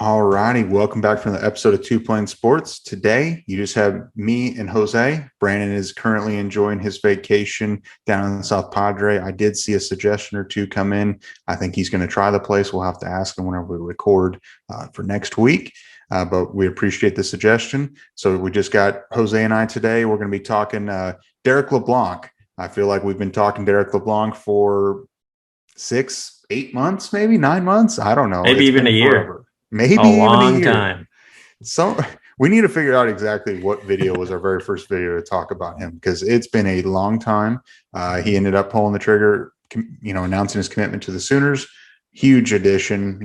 All righty, welcome back from the episode of Two Plane Sports. Today, you just have me and Jose. Brandon is currently enjoying his vacation down in South Padre. I did see a suggestion or two come in. I think he's going to try the place. We'll have to ask him whenever we record for next week. But we appreciate the suggestion. So we just got Jose and I today. We're going to be talking Derrick Leblanc. I feel like we've been talking Derrick LeBlanc for 6, 8 months, maybe 9 months. I don't know. Maybe It's even been a year. forever. Maybe A even a long year. time. So we need to figure out exactly what video was our very first video to talk about him, because it's been a long time. He ended up pulling the trigger, announcing his commitment to the Sooners. Huge addition.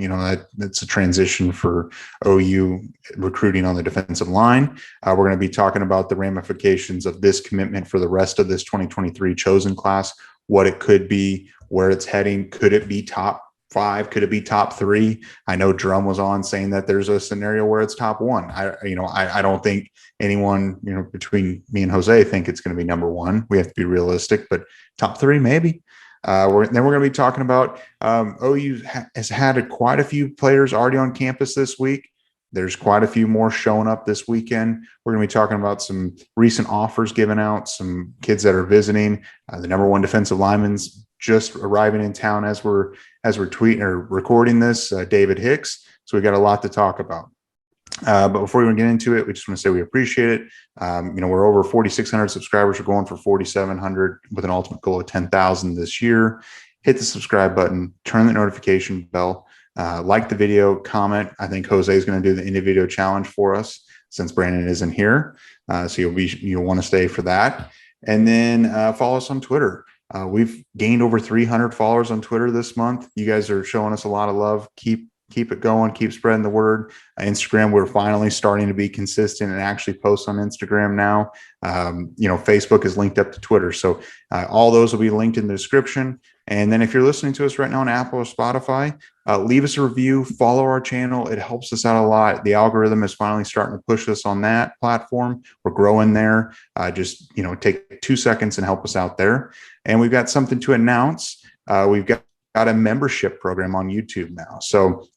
That's a transition for OU recruiting on the defensive line. We're going to be talking about the ramifications of this commitment for the rest of this 2023 chosen class, what it could be, where it's heading. Could it be top 5? Could it be top 3? I know Drum was on saying that there's a scenario where it's top 1. I don't think anyone, between me and Jose, think it's going to be number 1. We have to be realistic, but top 3 maybe. Then we're going to be talking about OU has had quite a few players already on campus this week. There's quite a few more showing up this weekend. We're going to be talking about some recent offers given out, some kids that are visiting. The number 1 defensive lineman's just arriving in town as we're tweeting or recording this, David Hicks. So we got a lot to talk about. But before we get into it, we just want to say we appreciate it. We're over 4,600 subscribers. We're going for 4,700 with an ultimate goal of 10,000 this year. Hit the subscribe button, turn the notification bell, like the video, comment. I think Jose is going to do the individual challenge for us since Brandon isn't here. So you'll want to stay for that. And then follow us on Twitter. We've gained over 300 followers on Twitter this month. You guys are showing us a lot of love. Keep it going. Keep spreading the word. Instagram, we're finally starting to be consistent and actually post on Instagram now. Facebook is linked up to Twitter. So all those will be linked in the description. And then if you're listening to us right now on Apple or Spotify, leave us a review, follow our channel. It helps us out a lot. The algorithm is finally starting to push us on that platform. We're growing there. Just take 2 seconds and help us out there. And we've got something to announce. We've got a membership program on YouTube now. So,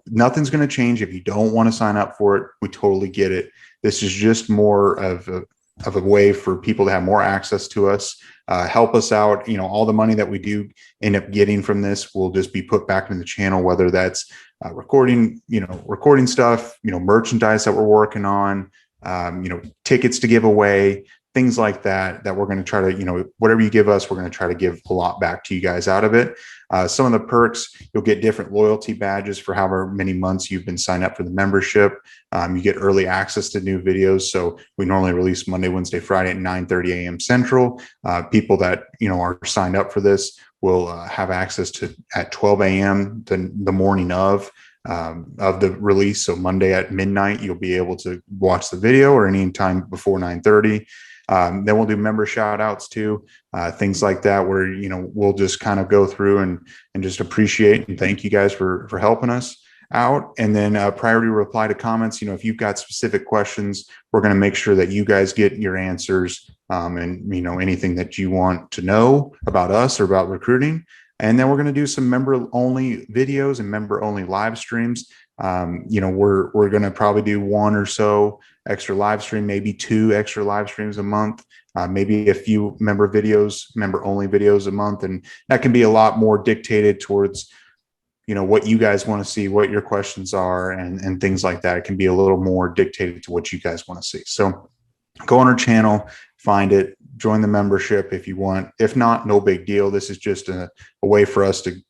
nothing's going to change if you don't want to sign up for it. We totally get it. This is just more of a way for people to have more access to us, help us out. All the money that we do end up getting from this will just be put back into the channel, whether that's recording stuff, merchandise that we're working on, tickets to give away, things like that we're going to try to, whatever you give us, we're going to try to give a lot back to you guys out of it. Some of the perks, you'll get different loyalty badges for however many months you've been signed up for the membership. You get early access to new videos. So we normally release Monday, Wednesday, Friday at 9:30 a.m. Central. People that, are signed up for this will have access to at 12 a.m. the morning of the release. So Monday at midnight, you'll be able to watch the video, or any time before 9:30. Then we'll do member shout outs too, things like that, where, we'll just kind of go through and just appreciate and thank you guys for helping us out. And then priority reply to comments. If you've got specific questions, we're going to make sure that you guys get your answers, and, anything that you want to know about us or about recruiting. And then we're going to do some member only videos and member only live streams. We're going to probably do 1 or so extra live stream, maybe 2 extra live streams a month, maybe a few member only videos a month. And that can be a lot more dictated towards, what you guys want to see, what your questions are, and things like that. It can be a little more dictated to what you guys want to see. So go on our channel, find it, join the membership if you want. If not, no big deal. This is just a way for us to,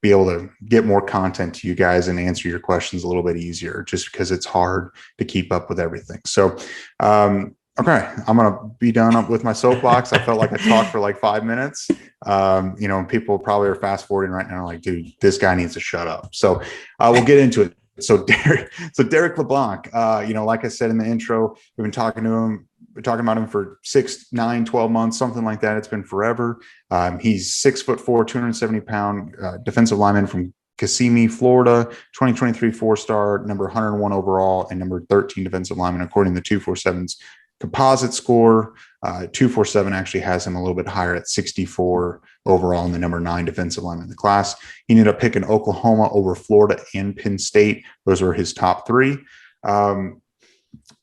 be able to get more content to you guys and answer your questions a little bit easier, just because it's hard to keep up with everything. So, okay, I'm going to be done with my soapbox. I felt like I talked for like 5 minutes. People probably are fast forwarding right now, like, dude, this guy needs to shut up. So we'll get into it. So Derrick Leblanc, like I said in the intro, we've been talking to him. We're talking about him for 6, 9, 12 months, something like that. It's been forever. He's 6'4", 270-pound defensive lineman from Kissimmee, Florida, 2023 4-star, number 101 overall, and number 13 defensive lineman according to 247's composite score. 247 actually has him a little bit higher at 64 overall in the number 9 defensive lineman in the class. He ended up picking Oklahoma over Florida and Penn State. Those were his top 3.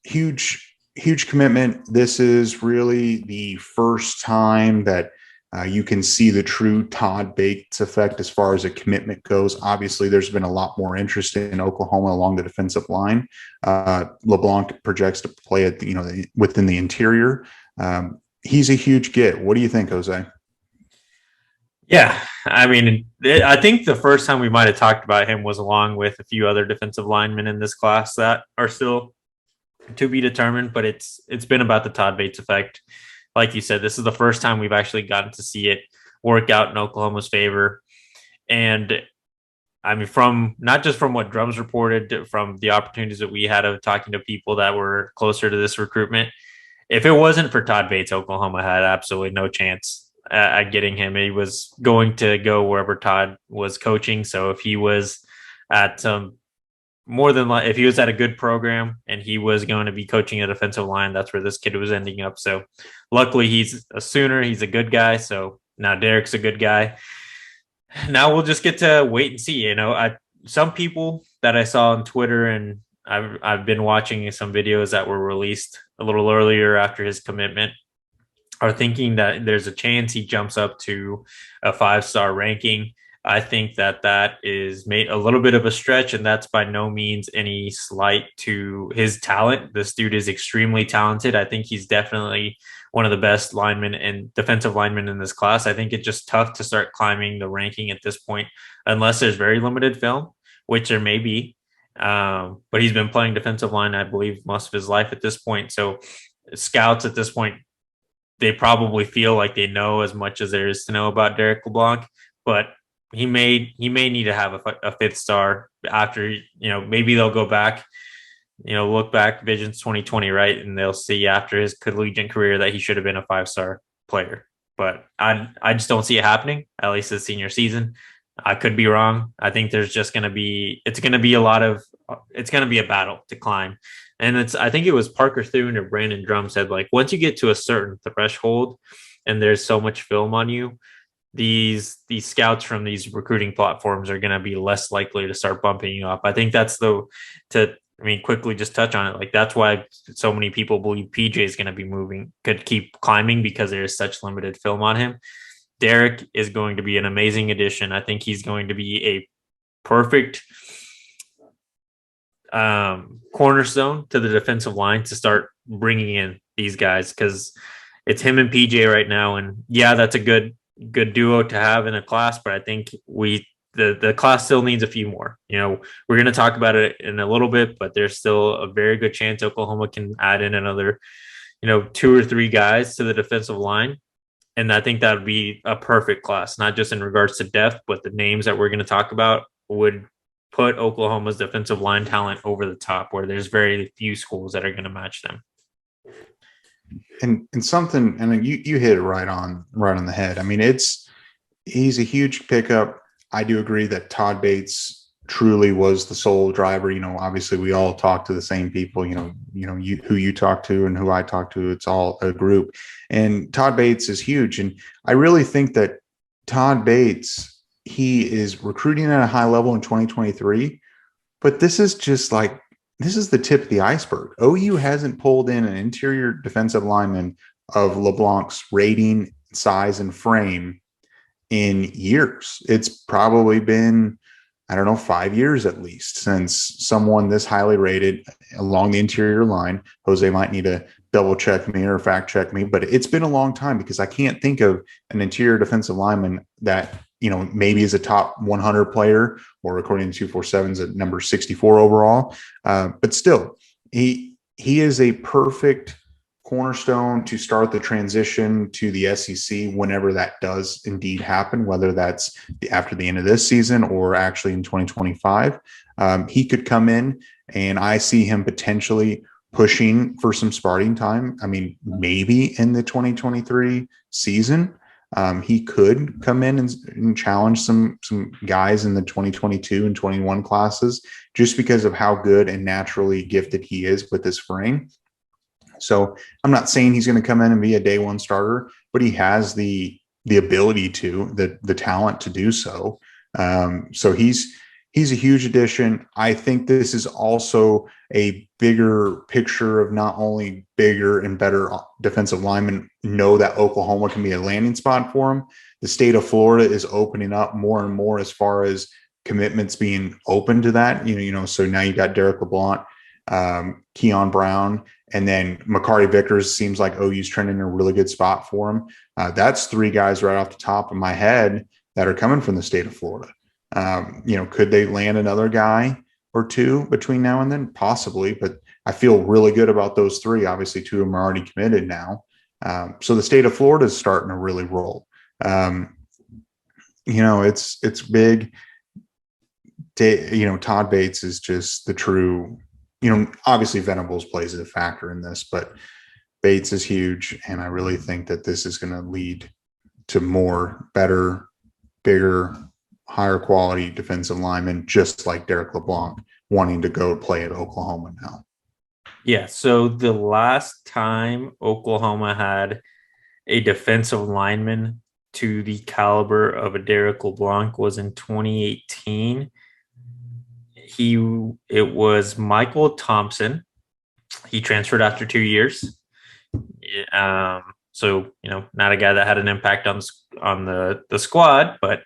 Huge commitment. This is really the first time that you can see the true Todd Bates effect as far as a commitment goes. Obviously, there's been a lot more interest in Oklahoma along the defensive line. LeBlanc projects to play at within the interior. He's a huge get. What do you think, Jose? Yeah, I mean, I think the first time we might have talked about him was along with a few other defensive linemen in this class that are still to be determined, but it's been about the Todd Bates effect. Like you said, this is the first time we've actually gotten to see it work out in Oklahoma's favor. And I mean, from not just from what Drums reported, from the opportunities that we had of talking to people that were closer to this recruitment, if it wasn't for Todd Bates, Oklahoma had absolutely no chance at getting him. He was going to go wherever Todd was coaching. So if he was at if he was at a good program and he was going to be coaching a defensive line, that's where this kid was ending up. So luckily he's a Sooner. He's a good guy. So now Derrick's a good guy. Now we'll just get to wait and see. Some people that I saw on Twitter, and I've been watching some videos that were released a little earlier after his commitment, are thinking that there's a chance he jumps up to a 5-star ranking. I think that is made a little bit of a stretch, and that's by no means any slight to his talent. This dude is extremely talented. I think he's definitely one of the best linemen and defensive linemen in this class. I think it's just tough to start climbing the ranking at this point, unless there's very limited film, which there may be. But he's been playing defensive line, I believe, most of his life at this point. So scouts at this point, they probably feel like they know as much as there is to know about Derrick LeBlanc, but he may need to have a 5th star after, maybe they'll go back, look back Visions 2020, right? And they'll see after his collegiate career that he should have been a 5-star player. But I just don't see it happening, at least this senior season. I could be wrong. I think there's just going to be a battle to climb. And I think it was Parker Thune or Brandon Drum said, like, once you get to a certain threshold and there's so much film on you, these scouts from these recruiting platforms are going to be less likely to start bumping you up. I think that's quickly just touch on it. Like, that's why so many people believe PJ is going to be could keep climbing, because there is such limited film on him. Derrick is going to be an amazing addition. I think he's going to be a perfect cornerstone to the defensive line to start bringing in these guys, because it's him and PJ right now. And yeah, that's a good duo to have in a class, but I think the class still needs a few more. We're going to talk about it in a little bit, but there's still a very good chance Oklahoma can add in another, 2 or 3 guys to the defensive line. And I think that would be a perfect class, not just in regards to depth, but the names that we're going to talk about would put Oklahoma's defensive line talent over the top, where there's very few schools that are going to match them. And something, and you hit it right on the head. I mean, he's a huge pickup. I do agree that Todd Bates truly was the sole driver. Obviously we all talk to the same people, who you talk to and who I talk to, it's all a group. And Todd Bates is huge. And I really think that Todd Bates, he is recruiting at a high level in 2023, but this is the tip of the iceberg. OU hasn't pulled in an interior defensive lineman of LeBlanc's rating, size, and frame in years. It's probably been, 5 years at least since someone this highly rated along the interior line. Jose might need to double check me or fact check me, but it's been a long time, because I can't think of an interior defensive lineman that, maybe is a top 100 player, or according to 247's at number 64 overall. But still, he is a perfect cornerstone to start the transition to the SEC whenever that does indeed happen, whether that's after the end of this season or actually in 2025. He could come in, and I see him potentially pushing for some starting time. I mean, maybe in the 2023 season. He could come in and challenge some guys in the 2022 and 21 classes, just because of how good and naturally gifted he is with his frame. So I'm not saying he's going to come in and be a day one starter, but he has the ability to, the talent to do so. So he's a huge addition. I think this is also a bigger picture of not only bigger and better defensive linemen know that Oklahoma can be a landing spot for him. The state of Florida is opening up more and more as far as commitments being open to that. So now you got Derrick LeBlanc, Keon Brown, and then McCarty Vickers. Seems like OU's trending in a really good spot for him. That's three guys right off the top of my head that are coming from the state of Florida. Could they land another guy or two between now and then? Possibly, but I feel really good about those three. Obviously, two of them are already committed now. So the state of Florida is starting to really roll. It's big. Todd Bates is just the true, obviously Venables plays a factor in this, but Bates is huge. And I really think that this is going to lead to more, better, bigger, higher quality defensive linemen, just like Derrick LeBlanc wanting to go play at Oklahoma now. Yeah. So the last time Oklahoma had a defensive lineman to the caliber of a Derrick LeBlanc was in 2018. It was Michael Thompson. He transferred after 2 years. So not a guy that had an impact on the squad, but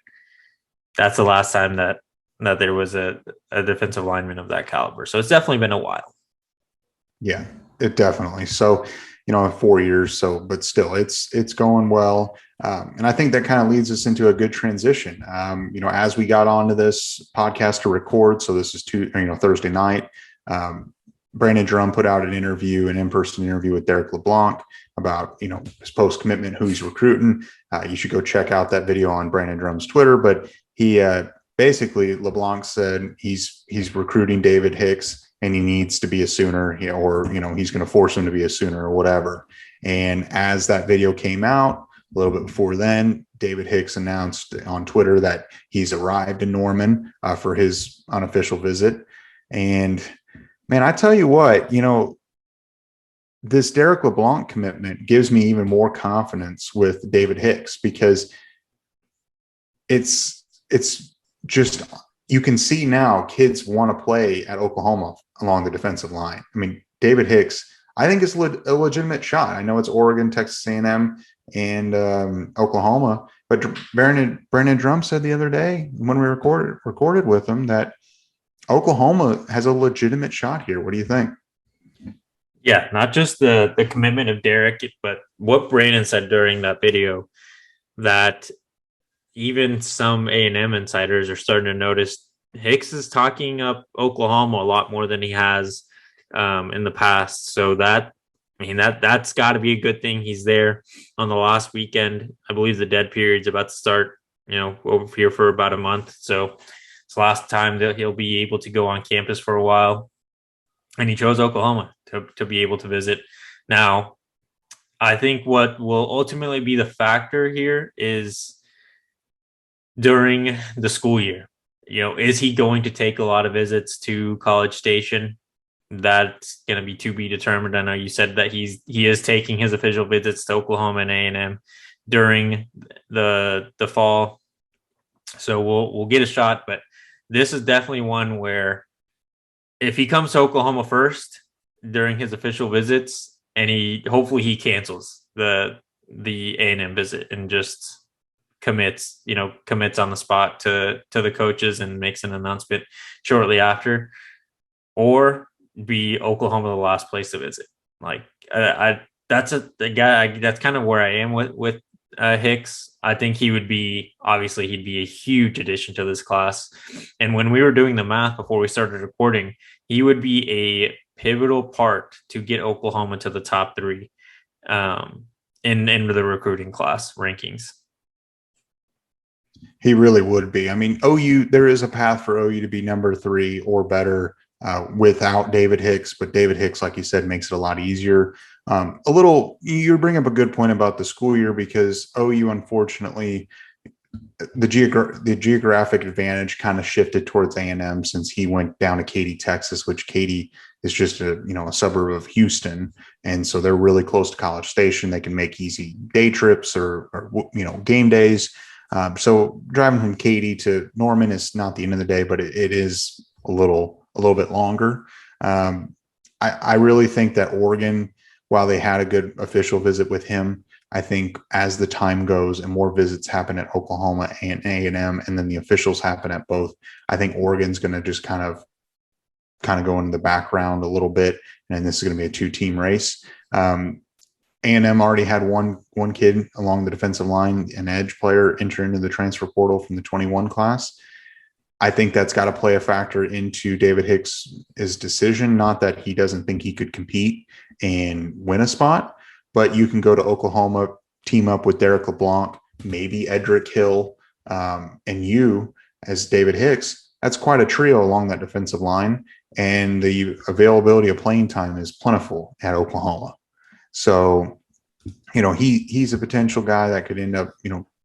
that's the last time that there was a defensive lineman of that caliber. So it's definitely been a while. Yeah, it definitely. So, 4 years. So, but still, it's going well. And I think that kind of leads us into a good transition. As we got onto this podcast to record, so this is Thursday night, Brandon Drum put out an in-person interview with Derrick LeBlanc about, his post-commitment, who he's recruiting. You should go check out that video on Brandon Drum's Twitter, but he basically, LeBlanc said he's recruiting David Hicks and he needs to be a Sooner, or he's going to force him to be a Sooner or whatever. And as that video came out a little bit before then, David Hicks announced on Twitter that he's arrived in Norman for his unofficial visit. And man, I tell you what, this Derrick LeBlanc commitment gives me even more confidence with David Hicks, because it's just, you can see now kids want to play at Oklahoma along the defensive line. I mean, David Hicks, I think it's a legitimate shot. I know it's Oregon, Texas A&M, and Oklahoma, but Brandon Drum said the other day when we recorded with him that Oklahoma has a legitimate shot here. What do you think? Yeah, not just the commitment of Derrick, but what Brandon said during that video, that even some A&M insiders are starting to notice Hicks is talking up Oklahoma a lot more than he has in the past. So that's got to be a good thing. He's there on the last weekend. I believe the dead period's about to start, over here for about a month. So it's the last time that he'll be able to go on campus for a while. And he chose Oklahoma to be able to visit. Now, I think what will ultimately be the factor here is during the school year. Is he going to take a lot of visits to College Station? That's going to be to be determined. I know you said that he is taking his official visits to Oklahoma and A&M during the fall. So we'll get a shot, but this is definitely one where if he comes to Oklahoma first during his official visits, and hopefully he cancels the A&M visit and just commits on the spot to the coaches and makes an announcement shortly after, or be Oklahoma the last place to visit. Like that's kind of where I am with Hicks. I think he'd be a huge addition to this class. And when we were doing the math before we started recording, he would be a pivotal part to get Oklahoma to the top 3 in the recruiting class rankings. He really would be. I mean, OU, there is a path for OU to be number 3 or better without David Hicks, but David Hicks, like you said, makes it a lot easier. You bring up a good point about the school year, because OU, unfortunately, the geographic advantage kind of shifted towards A&M since he went down to Katy, Texas, which Katy is just a suburb of Houston, and so they're really close to College Station. They can make easy day trips or game days. So driving from Katy to Norman is not the end of the day, but it is a little bit longer. I really think that Oregon, while they had a good official visit with him, I think as the time goes and more visits happen at Oklahoma and A&M, and then the officials happen at both, I think Oregon's going to just kind of go into the background a little bit, and this is going to be a 2-team race. A&M already had one kid along the defensive line, an edge player, enter into the transfer portal from the 21 class. I think that's got to play a factor into David Hicks' decision. Not that he doesn't think he could compete and win a spot, but you can go to Oklahoma, team up with Derrick LeBlanc, maybe Edric Hill, and you as David Hicks. That's quite a trio along that defensive line, and the availability of playing time is plentiful at Oklahoma. So, he's a potential guy that could end up,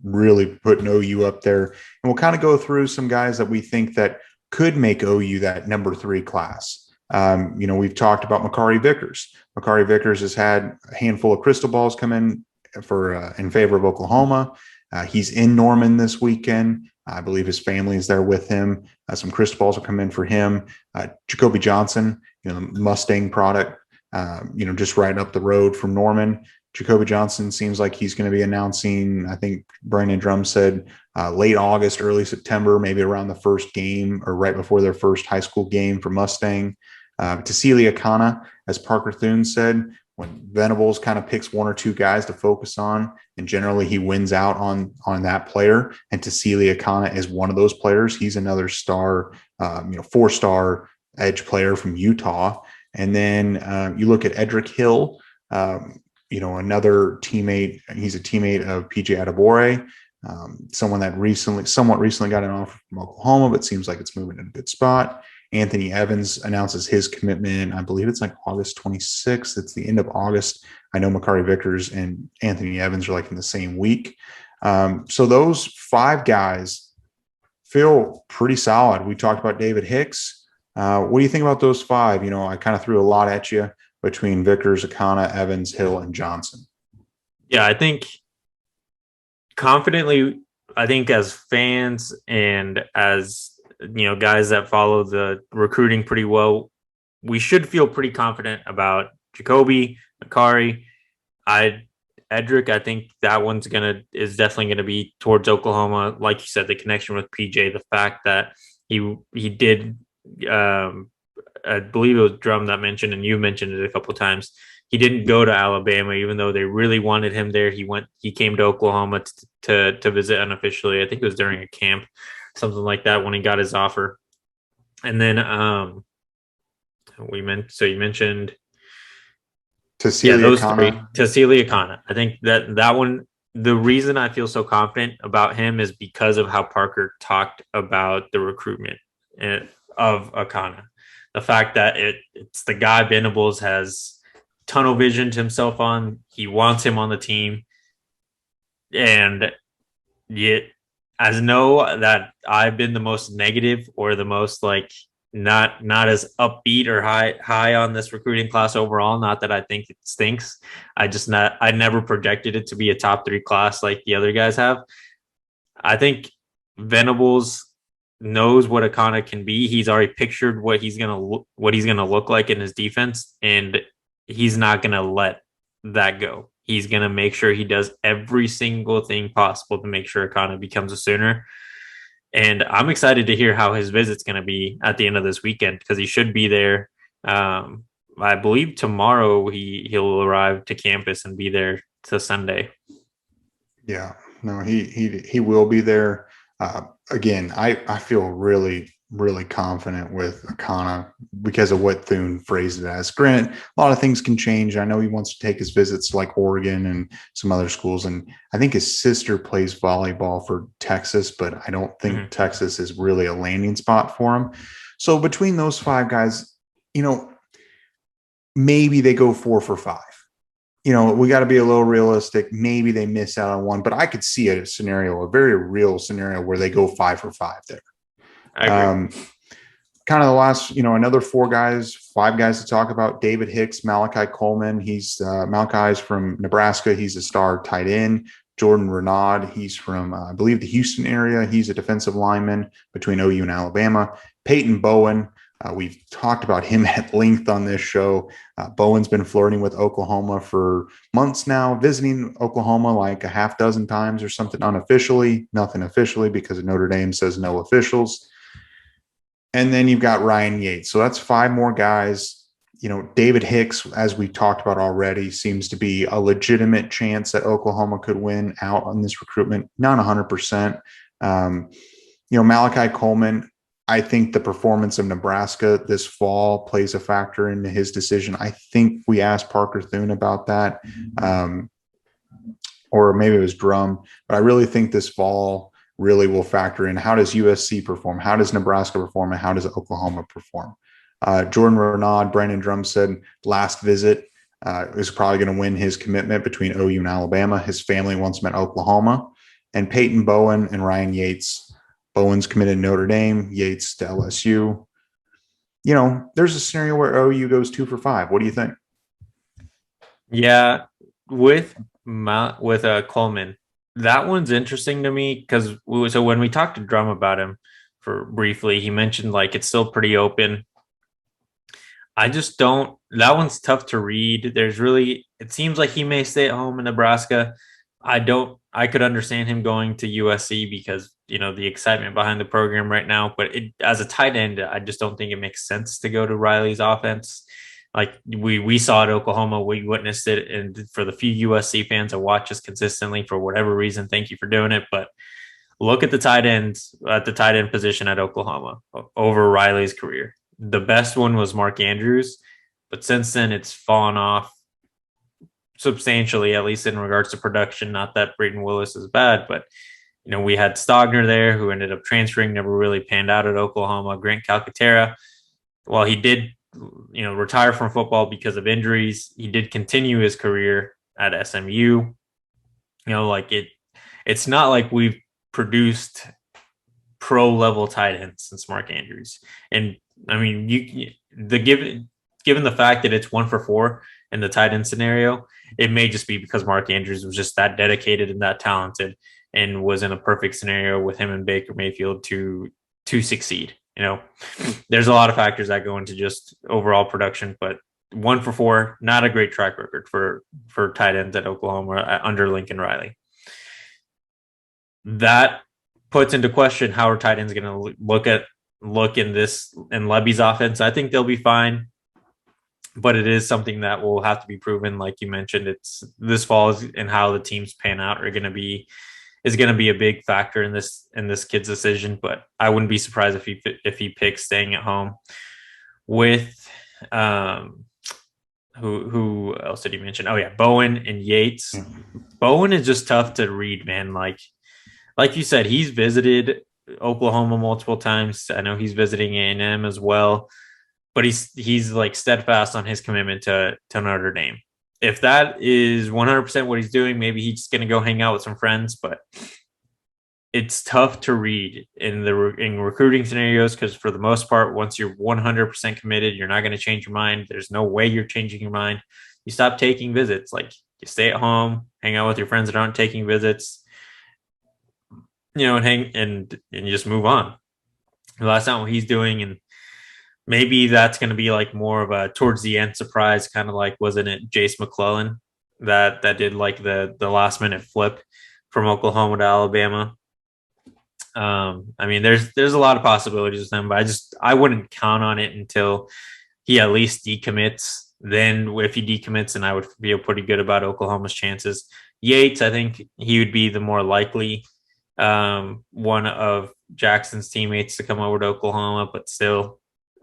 really putting OU up there. And we'll kind of go through some guys that we think that could make OU that number 3 class. We've talked about Makari Vickers. Makari Vickers has had a handful of crystal balls come in in favor of Oklahoma. He's in Norman this weekend. I believe his family is there with him. Some crystal balls will come in for him. Jacoby Johnson, the Mustang product, just right up the road from Norman. Jacoby Johnson seems like he's going to be announcing, I think Brandon Drum said, late August, early September, maybe around the first game or right before their first high school game for Mustang. Tassili Akana, as Parker Thune said, when Venables kind of picks 1 or 2 guys to focus on, and generally he wins out on that player, and Tassili Akana is one of those players. He's another star, 4-star edge player from Utah. And then you look at Edric Hill, another teammate. He's a teammate of PJ Adebore, someone that somewhat recently got an offer from Oklahoma, but seems like it's moving in a good spot. Anthony Evans announces his commitment. I believe it's like August 26th. It's the end of August. I know Makari Vickers and Anthony Evans are like in the same week. So those 5 guys feel pretty solid. We talked about David Hicks. What do you think about those 5? I kind of threw a lot at you between Vickers, Akana, Evans, Hill, and Johnson. Yeah, I think confidently, as fans and as guys that follow the recruiting pretty well, we should feel pretty confident about Jacoby, Makari. Edric, I think that one's is definitely gonna be towards Oklahoma. Like you said, the connection with PJ, the fact that he did, I believe it was Drum that mentioned, and you mentioned it a couple of times, he didn't go to Alabama, even though they really wanted him there. He came to Oklahoma to visit unofficially. I think it was during a camp, something like that, when he got his offer. And then you mentioned Tassili Akana. I think that one, the reason I feel so confident about him is because of how Parker talked about the recruitment of Akana. The fact that it's the guy Venables has tunnel visioned himself on. He wants him on the team. And yet, as know that I've been the most negative or the most not as upbeat or high on this recruiting class overall. Not that I think it stinks. I never projected it to be a top 3 class like the other guys have. I think Venables knows what Akana can be. He's already pictured what he's gonna look like in his defense, and he's not gonna let that go. He's gonna make sure he does every single thing possible to make sure Akana becomes a Sooner. And I'm excited to hear how his visit's gonna be at the end of this weekend, because he should be there. I believe tomorrow he'll arrive to campus and be there to Sunday. Yeah, no, he will be there. Again, I feel really, really confident with Akana because of what Thune phrased it as. Granted, a lot of things can change. I know he wants to take his visits to like Oregon and some other schools. And I think his sister plays volleyball for Texas, but I don't think Texas is really a landing spot for him. So between those 5 guys, maybe they go 4 for 5. we got to be a little realistic. Maybe they miss out on one, but I could see a scenario, a very real scenario where they go 5 for 5 there. I agree. Kind of the last, another 5 guys to talk about. David Hicks, Malachi Coleman. Malachi's from Nebraska. He's a star tight end. Jordan Renaud. He's from, I believe, the Houston area. He's a defensive lineman between OU and Alabama. Peyton Bowen. We've talked about him at length on this show. Bowen's been flirting with Oklahoma for months now, visiting Oklahoma like a half dozen times or something unofficially, nothing officially because Notre Dame says no officials. And then you've got Ryan Yates. So that's 5 more guys. David Hicks, as we talked about already, seems to be a legitimate chance that Oklahoma could win out on this recruitment. Not 100%. Malachi Coleman, I think the performance of Nebraska this fall plays a factor into his decision. I think we asked Parker Thune about that, or maybe it was Drum, but I really think this fall really will factor in how does USC perform, how does Nebraska perform, and how does Oklahoma perform. Jordan Renaud, Brandon Drum said last visit is probably going to win his commitment between OU and Alabama. His family wants him at Oklahoma. And Peyton Bowen and Ryan Yates. Bowen's committed to Notre Dame, Yates to LSU. There's a scenario where OU goes 2 for 5. What do you think? Yeah, with Coleman, that one's interesting to me because when we talked to Drum about him for briefly, he mentioned like it's still pretty open. I just don't. That one's tough to read. It seems like he may stay at home in Nebraska. I could understand him going to USC because, the excitement behind the program right now. But as a tight end, I just don't think it makes sense to go to Riley's offense. Like we saw at Oklahoma, we witnessed it. And for the few USC fans that watch us consistently, for whatever reason, thank you for doing it. But look at the tight end position at Oklahoma over Riley's career. The best one was Mark Andrews. But since then, it's fallen off substantially, at least in regards to production. Not that Brayden Willis is bad, but we had Stogner there who ended up transferring, never really panned out at Oklahoma. Grant Calcaterra, while he did retire from football because of injuries, he did continue his career at SMU. It's not like we've produced pro level tight ends since Mark Andrews. And I mean, given the fact that it's 1 for 4 in the tight end scenario, it may just be because Mark Andrews was just that dedicated and that talented and was in a perfect scenario with him and Baker Mayfield to succeed. There's a lot of factors that go into just overall production, but 1 for 4, not a great track record for tight ends at Oklahoma under Lincoln Riley. That puts into question how are tight ends going to look in Lebby's offense. I think they'll be fine, but it is something that will have to be proven. Like you mentioned, it's this fall and how the teams pan out is going to be a big factor in this kid's decision. But I wouldn't be surprised if he picks staying at home. With who else did he mention? Oh yeah, Bowen and Yates. Bowen is just tough to read, man. Like you said, he's visited Oklahoma multiple times. I know he's visiting A&M as well, but he's like steadfast on his commitment to Notre Dame. If that is 100% what he's doing, maybe he's just going to go hang out with some friends, but it's tough to read in recruiting scenarios because for the most part, once you're 100% committed, you're not going to change your mind. There's no way you're changing your mind. You stop taking visits. Like you stay at home, hang out with your friends that aren't taking visits, and you just move on. Well, that's not what he's doing. And maybe that's going to be like more of a towards the end surprise, kind of like, wasn't it Jace McClellan that did like the last minute flip from Oklahoma to Alabama? I mean, there's a lot of possibilities with him, but I wouldn't count on it until he at least decommits. Then if he decommits, then I would feel pretty good about Oklahoma's chances. Yates, I think he would be the more likely one of Jackson's teammates to come over to Oklahoma, but still,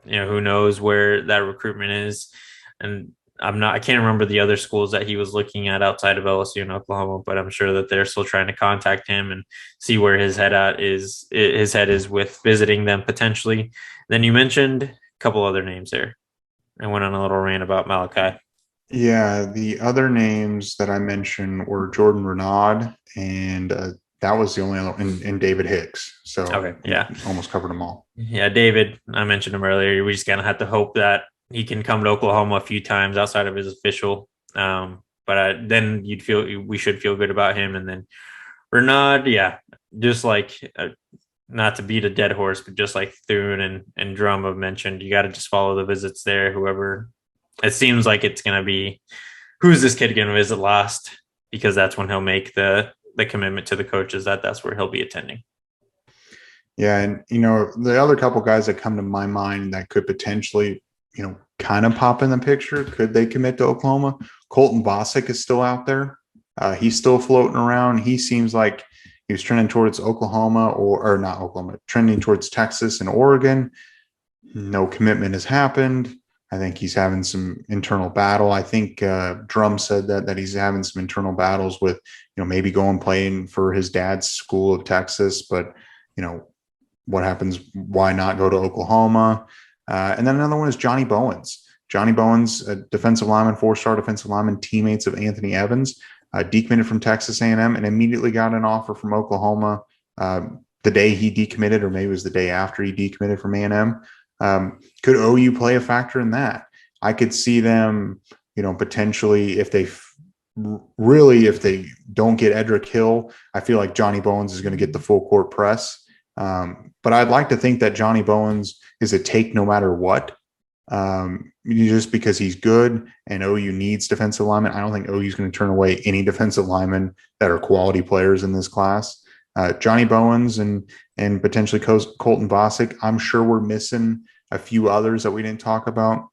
who knows where that recruitment is. And I can't remember the other schools that he was looking at outside of LSU and Oklahoma, but I'm sure that they're still trying to contact him and see where his head is with visiting them potentially. Then you mentioned a couple other names there. I went on a little rant about Malachi. Yeah, the other names that I mentioned were Jordan Renaud, and that was the only other, and David Hicks. So Okay, you yeah. almost covered them all. Yeah, David, I mentioned him earlier. We just kind of have to hope that he can come to Oklahoma a few times outside of his official. But then you'd feel we should feel good about him. And then Renaud, yeah, just like not to beat a dead horse, but just like Thune and Drum have mentioned, you got to just follow the visits there. Whoever it seems like it's going to be, who's this kid going to visit last? Because that's when he'll make the commitment to the coaches that that's where he'll be attending. Yeah, and the other couple guys that come to my mind that could potentially, kind of pop in the picture. Could they commit to Oklahoma? Colton Vasek is still out there. He's still floating around. He seems like he was trending towards Oklahoma or not Oklahoma, trending towards Texas and Oregon. No commitment has happened. I think he's having some internal battle. I think Drum said that he's having some internal battles with, maybe going playing for his dad's school of Texas, but you know, what happens? Why not go to Oklahoma? And then another one is Johnny Bowens. Johnny Bowens, a defensive lineman, four-star defensive lineman, teammates of Anthony Evans, decommitted from Texas A&M and immediately got an offer from Oklahoma the day he decommitted, or maybe it was the day after he decommitted from A&M. Could OU play a factor in that? I could see them, potentially if they if they don't get Edric Hill, I feel like Johnny Bowens is going to get the full court press. But I'd like to think that Johnny Bowens is a take no matter what. Just because he's good and OU needs defensive linemen. I don't think OU is going to turn away any defensive linemen that are quality players in this class. Johnny Bowens and potentially Colton Vasek. I'm sure we're missing a few others that we didn't talk about.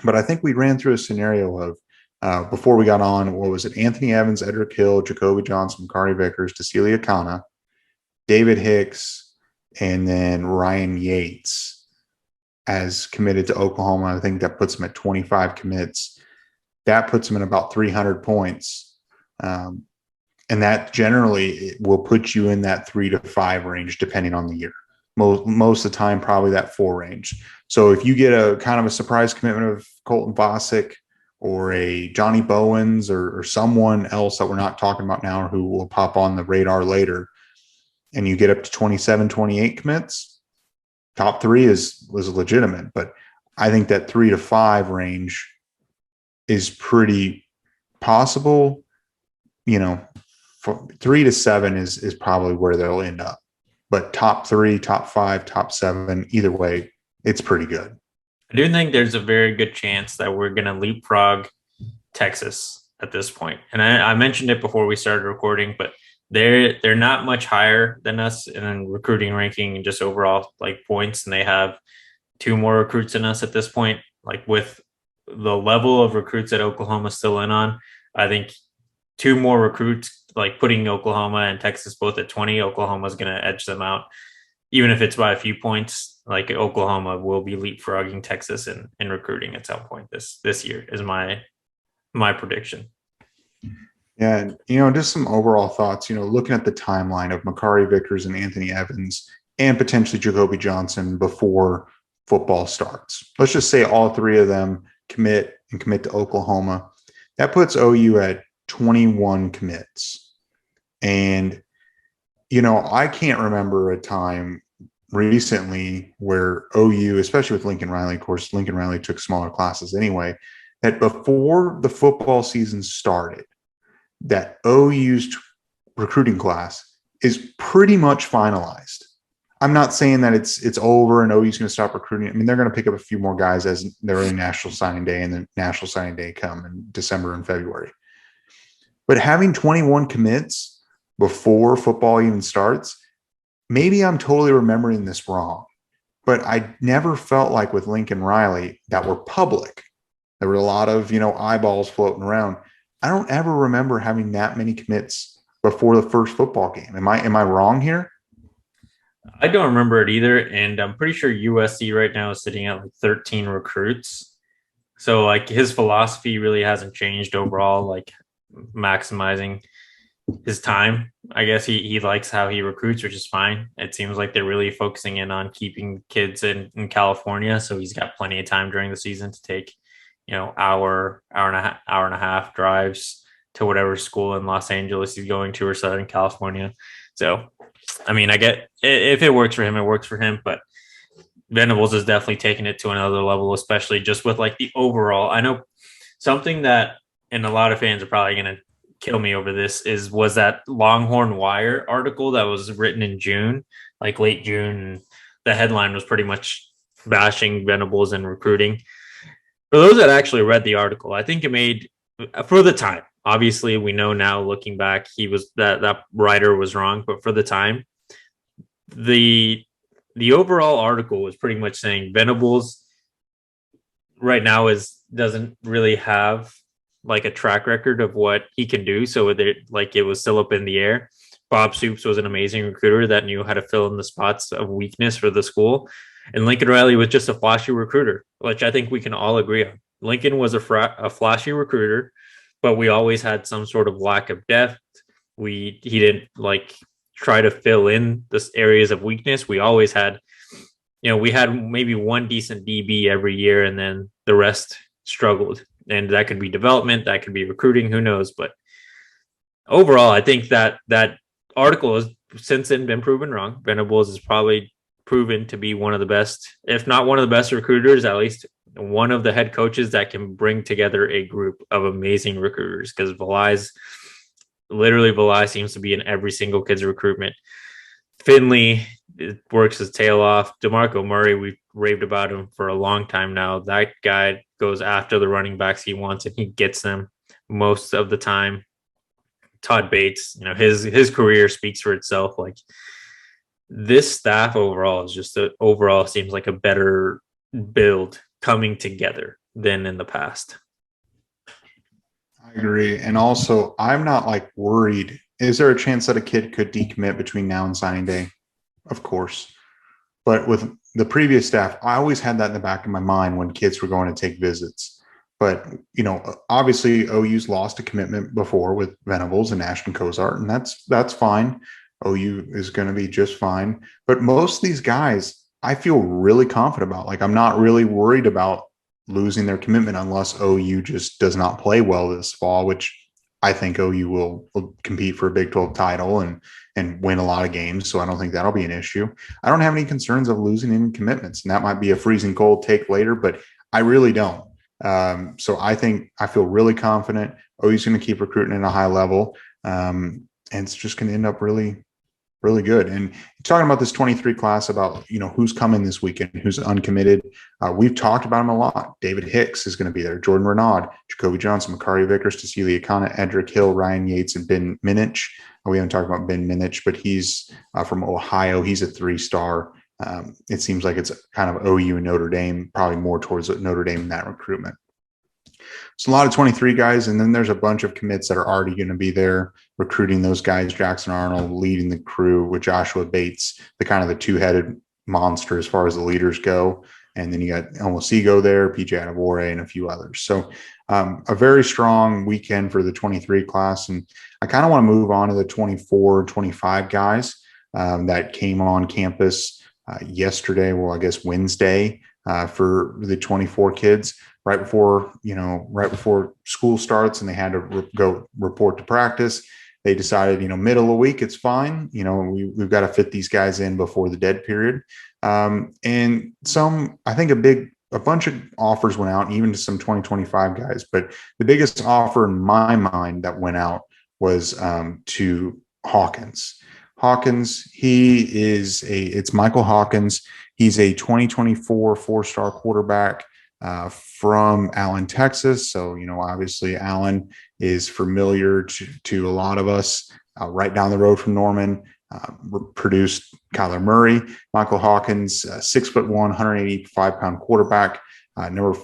But I think we ran through a scenario of before we got on, what was it? Anthony Evans, Edric Hill, Jacoby Johnson, Kari Vickers, Cecilia Kana, David Hicks, and then Ryan Yates as committed to Oklahoma. I think that puts him at 25 commits. That puts him in about 300 points. And that generally will put you in that 3 to 5 range, depending on the year. Most of the time, probably that 4 range. So if you get a kind of a surprise commitment of Colton Vasek or a Johnny Bowens or someone else that we're not talking about now who will pop on the radar later, and you get up to 27, 28 commits, top 3 was legitimate. But I think that 3 to 5 range is pretty possible. 3 to 7 is probably where they'll end up. But top 3, top 5, top 7, either way, it's pretty good. I do think there's a very good chance that we're going to leapfrog Texas at this point. And I mentioned it before we started recording, but they're not much higher than us in recruiting ranking and just overall like points. And they have 2 more recruits than us at this point. Like with the level of recruits that Oklahoma still in on, I think 2 more recruits, like putting Oklahoma and Texas both at 20, Oklahoma's going to edge them out. Even if it's by a few points, like Oklahoma will be leapfrogging Texas in recruiting at some point this year is my prediction. Yeah, and just some overall thoughts. Looking at the timeline of Makari Vickers and Anthony Evans and potentially Jacoby Johnson before football starts. Let's just say all 3 of them commit to Oklahoma. That puts OU at 21 commits. And, I can't remember a time recently where OU, especially with Lincoln Riley, of course, Lincoln Riley took smaller classes anyway, that before the football season started, that OU's recruiting class is pretty much finalized. I'm not saying that it's over and OU's going to stop recruiting. I mean, they're going to pick up a few more guys as their own National Signing Day and the National Signing Day come in December and February. But having 21 commits before football even starts, maybe I'm totally remembering this wrong, but I never felt like with Lincoln Riley that were public. There were a lot of, eyeballs floating around. I don't ever remember having that many commits before the first football game. Am I wrong here? I don't remember it either. And I'm pretty sure USC right now is sitting at like 13 recruits. So like his philosophy really hasn't changed overall, like maximizing his time. I guess he likes how he recruits, which is fine. It seems like they're really focusing in on keeping kids in California. So he's got plenty of time during the season to take hour and a half drives to whatever school in Los Angeles he's going to or Southern California. So, I mean, I get if it works for him, it works for him. But Venables is definitely taking it to another level, especially just with like the overall. I know something that, and a lot of fans are probably going to kill me over this, was that Longhorn Wire article that was written in June, like late June. The headline was pretty much bashing Venables and recruiting. For those that actually read the article, I think it made, for the time. Obviously, we know now looking back, that writer was wrong, but for the time, the overall article was pretty much saying Venables right now doesn't really have like a track record of what he can do. So it was still up in the air. Bob Soups was an amazing recruiter that knew how to fill in the spots of weakness for the school. And Lincoln Riley was just a flashy recruiter, which I think we can all agree on. Lincoln was a flashy recruiter, but we always had some sort of lack of depth. He didn't like try to fill in the areas of weakness. We always had, we had maybe one decent DB every year, and then the rest struggled. And that could be development, that could be recruiting, who knows? But overall, I think that article has since then been proven wrong. Venables is probably proven to be one of the best, if not one of the best recruiters, at least one of the head coaches that can bring together a group of amazing recruiters, because Valai seems to be in every single kid's recruitment. Finley works his tail off. DeMarco Murray, we've raved about him for a long time now. That guy goes after the running backs he wants, and he gets them most of the time. Todd Bates, his career speaks for itself. Like, this staff overall seems like a better build coming together than in the past. I agree. And also, I'm not like worried. Is there a chance that a kid could decommit between now and signing day? Of course. But with the previous staff, I always had that in the back of my mind when kids were going to take visits. But, obviously OU's lost a commitment before with Venables and Ashton Cozart, and that's fine. OU is going to be just fine. But most of these guys, I feel really confident about. Like, I'm not really worried about losing their commitment unless OU just does not play well this fall, which I think OU will compete for a Big 12 title and win a lot of games. So I don't think that'll be an issue. I don't have any concerns of losing any commitments, and that might be a freezing cold take later, but I really don't. So I feel really confident OU's going to keep recruiting at a high level. And it's just going to end up really, really good. And talking about this 23 class, about, who's coming this weekend, who's uncommitted. We've talked about him a lot. David Hicks is going to be there. Jordan Renaud, Jacoby Johnson, Makari Vickers, Cecilia Kana, Edric Hill, Ryan Yates, and Ben Minich. We haven't talked about Ben Minich, but he's from Ohio. He's a 3-star. It seems like it's kind of OU and Notre Dame, probably more towards Notre Dame in that recruitment. So a lot of 23 guys, and then there's a bunch of commits that are already going to be there recruiting those guys. Jackson Arnold leading the crew with Joshua Bates, the kind of the two-headed monster as far as the leaders go. And then you got Omosigo there, PJ Adebore, and a few others. So a very strong weekend for the 23 class. And I kind of want to move on to the 24, 25 guys that came on campus yesterday, well, I guess Wednesday, for the 24 kids right before school starts, and they had to go report to practice. They decided, middle of the week, it's fine. We've got to fit these guys in before the dead period. And I think a bunch of offers went out, even to some 2025 guys, but the biggest offer in my mind that went out was to Hawkins. Hawkins, it's Michael Hawkins. He's a 2024 4-star quarterback from Allen, Texas. So, obviously Allen is familiar to a lot of us, right down the road from Norman. Produced Kyler Murray. Michael Hawkins, 6'1", 185-pound quarterback, number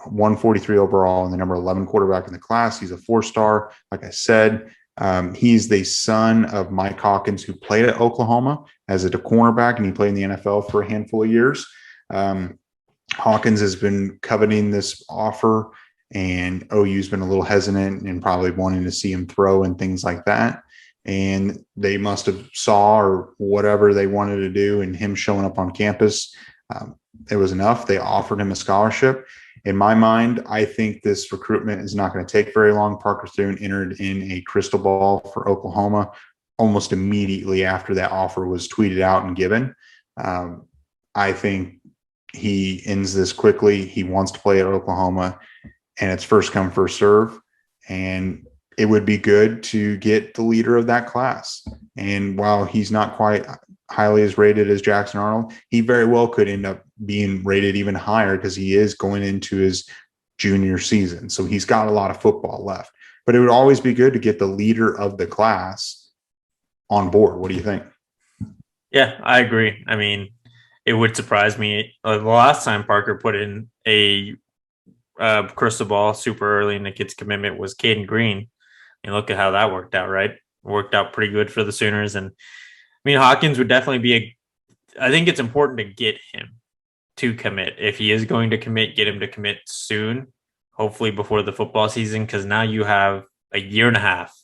143 overall, and the number 11 quarterback in the class. He's a 4-star. Like I said, he's the son of Mike Hawkins, who played at Oklahoma as a cornerback, and he played in the NFL for a handful of years. Hawkins has been coveting this offer, and OU's been a little hesitant and probably wanting to see him throw and things like that. And they must have saw or whatever they wanted to do, and him showing up on campus, it was enough. They offered him a scholarship. in my mind, I think this recruitment is not going to take very long. Parker Thune entered in a crystal ball for Oklahoma almost immediately after that offer was tweeted out and given. I think he ends this quickly. He wants to play at Oklahoma, and it's first come, first serve. And it would be good to get the leader of that class. And while he's not quite highly as rated as Jackson Arnold, he very well could end up being rated even higher because he is going into his junior season. So he's got a lot of football left. But it would always be good to get the leader of the class on board. What do you think? Yeah, I agree. I mean, it would surprise me. The last time Parker put in a crystal ball super early in the kid's commitment was Caden Green. And look at how that worked out, right? It worked out pretty good for the Sooners. And I mean, Hawkins would definitely be I think it's important to get him to commit. If he is going to commit, get him to commit soon, hopefully before the football season, because now you have a year and a half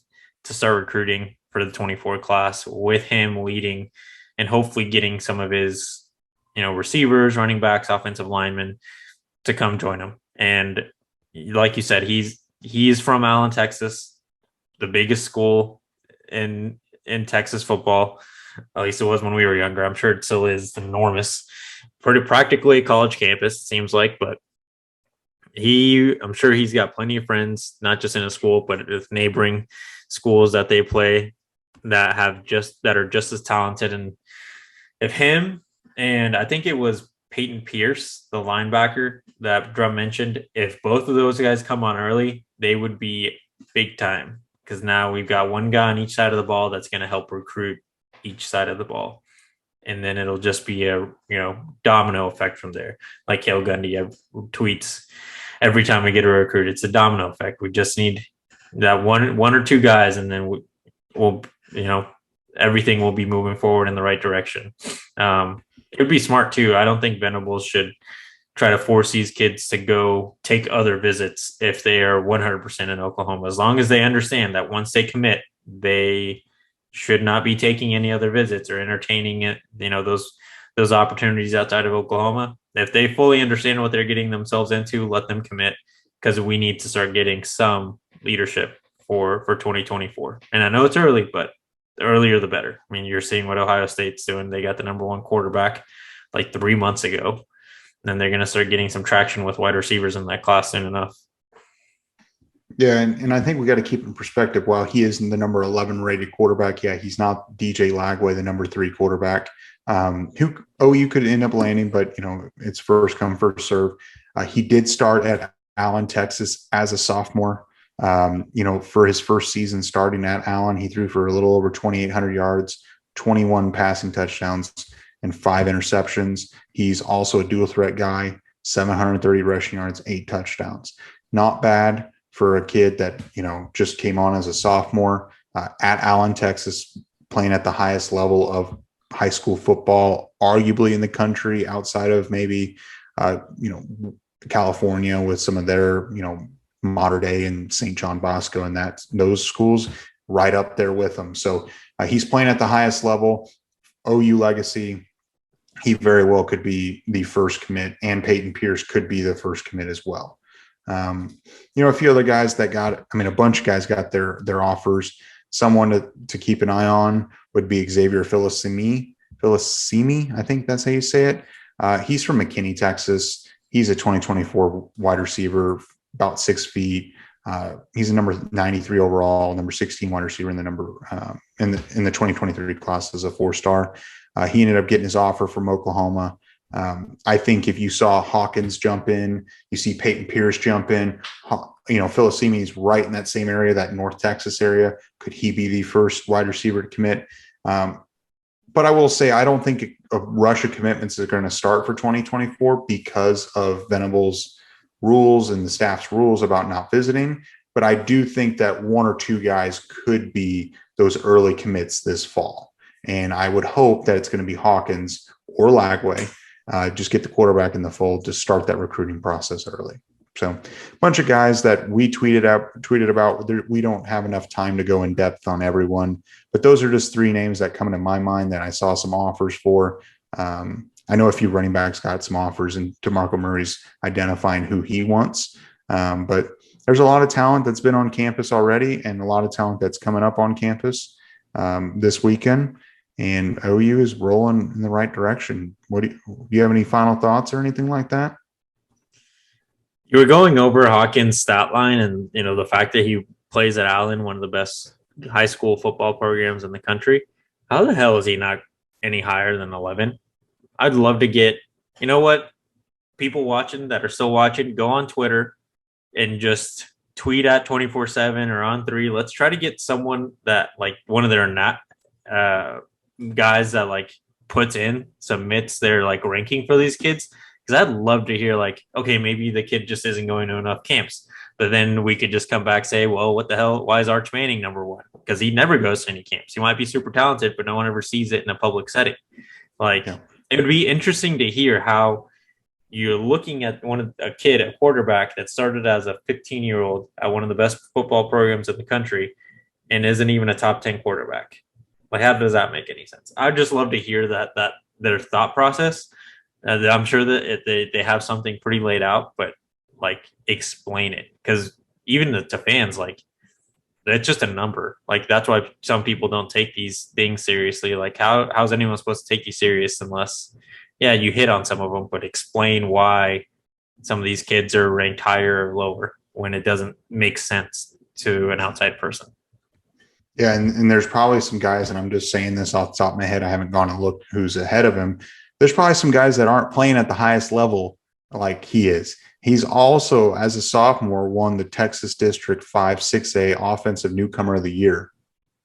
to start recruiting for the 24 class with him leading and hopefully getting some of his, receivers, running backs, offensive linemen to come join him. And like you said, he's from Allen, Texas, the biggest school in Texas football. At least it was when we were younger. I'm sure it still is enormous. Pretty practically a college campus, it seems like, but I'm sure he's got plenty of friends, not just in a school, but with neighboring schools that they play that are just as talented. And if him and I think it was Peyton Pierce, the linebacker that Drum mentioned, if both of those guys come on early, they would be big time. Because now we've got one guy on each side of the ball that's going to help recruit each side of the ball. And then it'll just be a, domino effect from there. Like Cale Gundy tweets every time we get a recruit, it's a domino effect. We just need that one or two guys, and then we'll everything will be moving forward in the right direction. It would be smart too. I don't think Venables should try to force these kids to go take other visits if they are 100% in Oklahoma. As long as they understand that once they commit, they should not be taking any other visits or entertaining it, those opportunities outside of Oklahoma. If they fully understand what they're getting themselves into, let them commit, because we need to start getting some leadership for 2024. And I know it's early, but the earlier the better. I mean, you're seeing what Ohio State's doing. They got the number one quarterback like 3 months ago. Then they're going to start getting some traction with wide receivers in that class soon enough. Yeah, and I think we got to keep in perspective, while he is the number 11 rated quarterback, yeah, he's not DJ Lagway, the number 3 quarterback, who OU could end up landing, but, it's first come, first serve. He did start at Allen, Texas as a sophomore. For his first season starting at Allen, he threw for a little over 2,800 yards, 21 passing touchdowns, and 5 interceptions. He's also a dual threat guy, 730 rushing yards, 8 touchdowns. Not bad for a kid that, just came on as a sophomore at Allen, Texas, playing at the highest level of high school football, arguably in the country, outside of maybe, California with some of their, Mater Dei and St. John Bosco and those schools right up there with them. So he's playing at the highest level. OU legacy, he very well could be the first commit, and Peyton Pierce could be the first commit as well. A few other guys that a bunch of guys got their offers. Someone to keep an eye on would be Xavier Philisimi, I think that's how you say it. He's from McKinney, Texas. He's a 2024 wide receiver, about 6 feet. He's a number 93 overall, number 16 wide receiver in the in the 2023 class as a 4-star. He ended up getting his offer from Oklahoma. I think if you saw Hawkins jump in, you see Peyton Pierce jump in, Philisimi's right in that same area, that North Texas area. Could he be the first wide receiver to commit? But I will say, I don't think a rush of commitments is going to start for 2024 because of Venables' rules and the staff's rules about not visiting. But I do think that 1 or 2 guys could be those early commits this fall. And I would hope that it's going to be Hawkins or Lagway. Just get the quarterback in the fold to start that recruiting process early. So a bunch of guys that we tweeted about. We don't have enough time to go in depth on everyone, but those are just 3 names that come into my mind that I saw some offers for. I know a few running backs got some offers, and DeMarco Murray's identifying who he wants. But there's a lot of talent that's been on campus already, and a lot of talent that's coming up on campus this weekend. And OU is rolling in the right direction. Do you have any final thoughts or anything like that? You were going over Hawkins' stat line, and the fact that he plays at Allen, one of the best high school football programs in the country. How the hell is he not any higher than 11? I'd love to get, people watching that are still watching, go on Twitter and just tweet at 24/7 or on 3. Let's try to get someone that, like, one of their guys that submits their ranking for these kids, because I'd love to hear okay, maybe the kid just isn't going to enough camps, but then we could just come back say, well, what the hell, why is Arch Manning number 1? Because he never goes to any camps. He might be super talented, but no one ever sees it in a public setting. It would be interesting to hear how you're looking at a quarterback that started as a 15-year-old at one of the best football programs in the country and isn't even a top 10 quarterback. How does that make any sense? I'd just love to hear that their thought process. I'm sure that they have something pretty laid out, but explain it, because even to fans, that's just a number. That's why some people don't take these things seriously. How's anyone supposed to take you serious unless, yeah, you hit on some of them, but explain why some of these kids are ranked higher or lower when it doesn't make sense to an outside person. Yeah, and there's probably some guys, and I'm just saying this off the top of my head, I haven't gone and looked who's ahead of him. There's probably some guys that aren't playing at the highest level like he is. He's also, as a sophomore, won the Texas District 5 6A Offensive Newcomer of the Year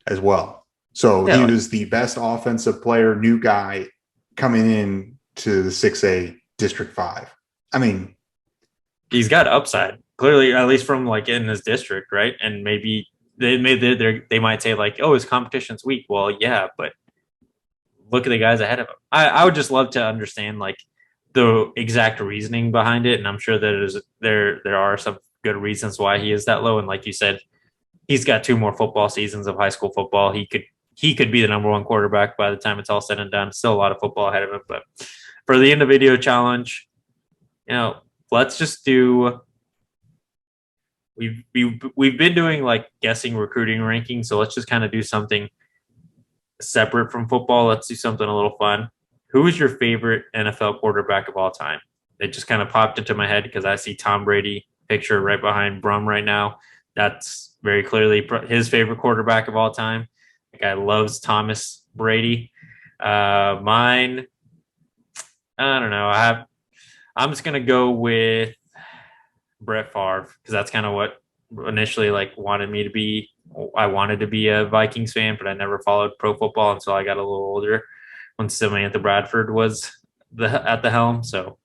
as well. So he was the best offensive player, new guy coming in to the 6A District 5. I mean, he's got upside, clearly, at least from in his district, right? And maybe they might say oh, his competition's weak. Well, yeah, but look at the guys ahead of him. I would just love to understand the exact reasoning behind it, and I'm sure that there are some good reasons why he is that low. And like you said, he's got 2 more football seasons of high school football. He could be the number 1 quarterback by the time it's all said and done. Still a lot of football ahead of him. But for the end of video challenge, let's just do. We've been doing guessing recruiting rankings, so let's just kind of do something separate from football. Let's do something a little fun. Who is your favorite NFL quarterback of all time? It just kind of popped into my head because I see Tom Brady picture right behind Brum right now. That's very clearly his favorite quarterback of all time. The guy loves Thomas Brady. Mine, I don't know. I'm just gonna go with Brett Favre, because that's kind of what initially wanted me to be. I wanted to be a Vikings fan, but I never followed pro football until I got a little older, when Samantha Bradford was at the helm. So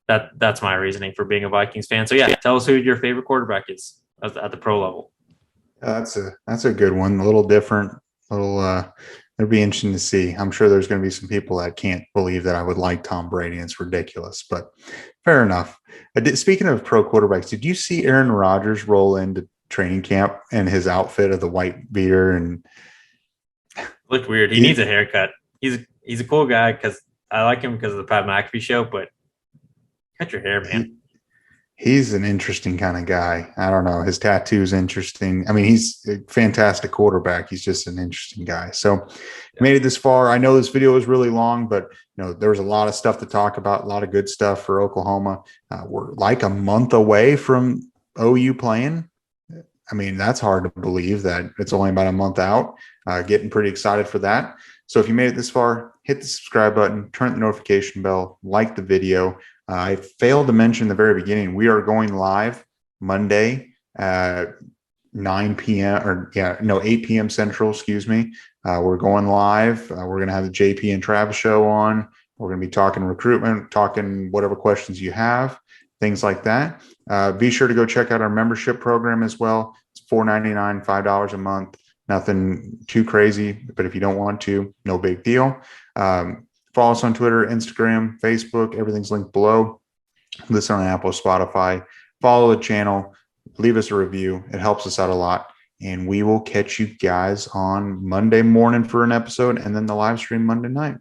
that's my reasoning for being a Vikings fan. So yeah, tell us who your favorite quarterback is at the pro level. That's a good one. A little different. It'll be interesting to see. I'm sure there's going to be some people that can't believe that I would like Tom Brady. It's ridiculous, but fair enough. Speaking of pro quarterbacks, did you see Aaron Rodgers roll into training camp in his outfit of the white beater? And looked weird. He needs a haircut. He's a cool guy, because I like him because of the Pat McAfee show, but cut your hair, man. He's an interesting kind of guy. I don't know. His tattoo's interesting. I mean, he's a fantastic quarterback. He's just an interesting guy. So made it this far. I know this video was really long, but there was a lot of stuff to talk about, a lot of good stuff for Oklahoma. We're a month away from OU playing. I mean, that's hard to believe that it's only about a month out. Getting pretty excited for that. So if you made it this far, hit the subscribe button, turn the notification bell, like the video. I failed to mention in the very beginning, we are going live Monday at 8 p.m. Central, excuse me. We're going live. We're going to have the JP and Travis show on. We're going to be talking recruitment, talking whatever questions you have, things like that. Be sure to go check out our membership program as well. It's $4.99, $5 a month. Nothing too crazy, but if you don't want to, no big deal. Follow us on Twitter, Instagram, Facebook. Everything's linked below. Listen on Apple, Spotify. Follow the channel. Leave us a review. It helps us out a lot. And we will catch you guys on Monday morning for an episode, and then the live stream Monday night.